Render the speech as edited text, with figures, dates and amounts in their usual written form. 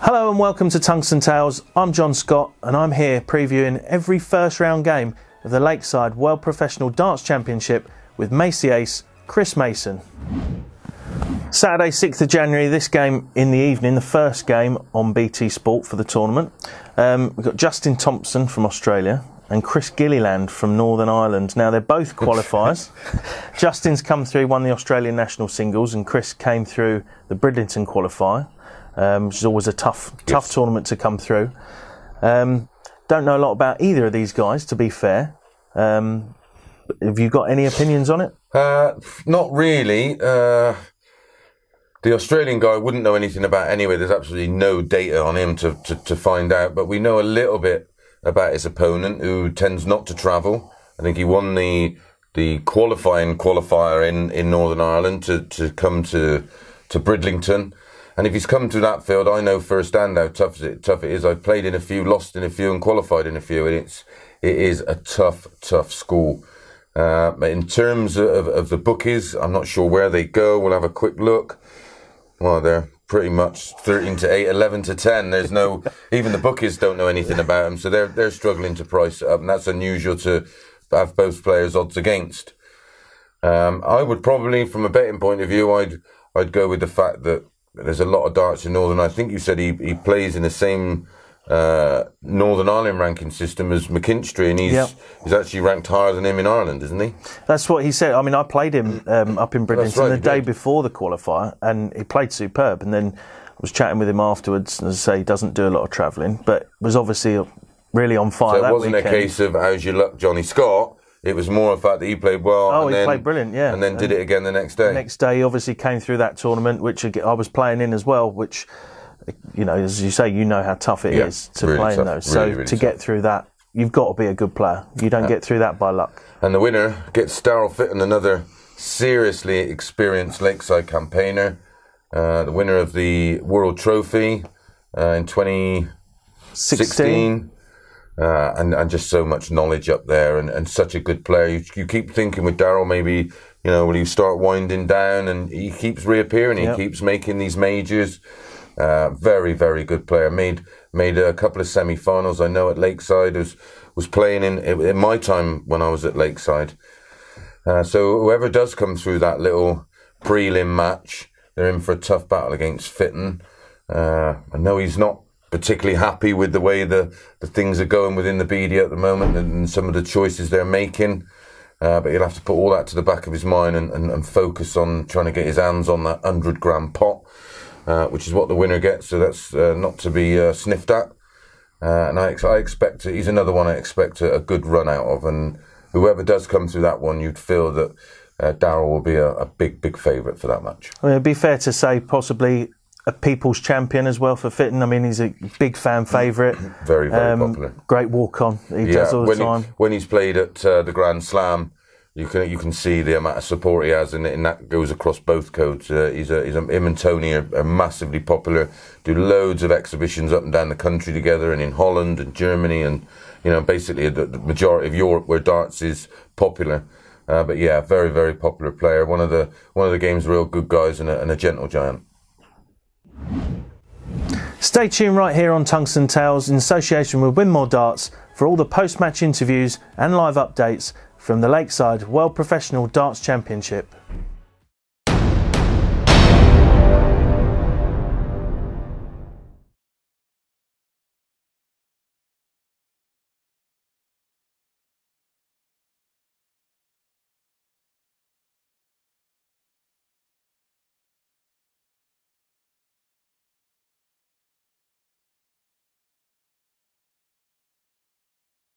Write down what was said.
Hello and welcome to Tungsten Tales. I'm John Scott and I'm here previewing every first round game of the Lakeside World Professional Darts Championship with Macy ace Chris Mason. Saturday 6th of January, this game in the evening, the first game on BT Sport for the tournament. We've got Justin Thompson from Australia and Chris Gilliland from Northern Ireland. Now they're both qualifiers. Justin's come through, won the Australian national singles, and Chris came through the Bridlington qualifier. Which is always a tough tournament to come through. Don't know a lot about either of these guys, to be fair. Have you got any opinions on it? Not really. The Australian guy I wouldn't know anything about anyway. There's absolutely no data on him to find out. But we know a little bit about his opponent, who tends not to travel. I think he won the qualifying qualifier in Northern Ireland to come to Bridlington. And if he's come to that field, I know firsthand how tough it is. I've played in a few, lost in a few, and qualified in a few, and it is a tough school. In terms of the bookies, I'm not sure where they go. We'll have a quick look. Well, they're pretty much 13 to 8, 11 to 10. There's no, even the bookies don't know anything about them, so they're struggling to price it up, and that's unusual to have both players odds against. I would probably, from a betting point of view, I'd go with the fact that there's a lot of darts in Northern. I think you said he plays in the same Northern Ireland ranking system as McKinstry, and he's actually ranked higher than him in Ireland, isn't he? That's what he said. I mean, I played him up in Bridlington the day before the qualifier, and he played superb. And then I was chatting with him afterwards, and as I say, he doesn't do a lot of travelling, but was obviously really on fire that weekend. So it wasn't a case of how's your luck, Johnny Scott. It was more a fact that he played well. Oh, he played brilliant, yeah. And then did it again the next day. The next day, he obviously came through that tournament, which I was playing in as well, which, you know, as you say, you know how tough it is to really play in those. So really to get through that, you've got to be a good player. You don't get through that by luck. And the winner gets Daryl Fitton, another seriously experienced Lakeside campaigner, the winner of the World Trophy in 2016. And just so much knowledge up there, and such a good player. You keep thinking with Daryl, maybe, you know, will he start winding down, and he keeps reappearing. He keeps making these majors. Very, very good player. Made a couple of semi-finals. I know at Lakeside, was playing in my time when I was at Lakeside. So whoever does come through that little prelim match, they're in for a tough battle against Fitton. I know he's not particularly happy with the way the things are going within the BD at the moment, and some of the choices they're making. But he'll have to put all that to the back of his mind and focus on trying to get his hands on that 100-gram pot, which is what the winner gets. So that's not to be sniffed at. And I expect he's another one I expect a good run out of. And whoever does come through that one, you'd feel that Daryl will be a big favourite for that match. I mean, it'd be fair to say possibly a people's champion as well for Fitton. I mean, he's a big fan favourite. Very popular. Great walk-on he does all the time. When he's played at the Grand Slam, you can see the amount of support he has, and that goes across both codes. Him and Tony are massively popular. Do loads of exhibitions up and down the country together, and in Holland and Germany, and basically the majority of Europe where darts is popular. But yeah, very, very popular player. One of the game's real good guys, and a gentle giant. Stay tuned right here on Tungsten Tales in association with Win More Darts for all the post-match interviews and live updates from the Lakeside World Professional Darts Championship.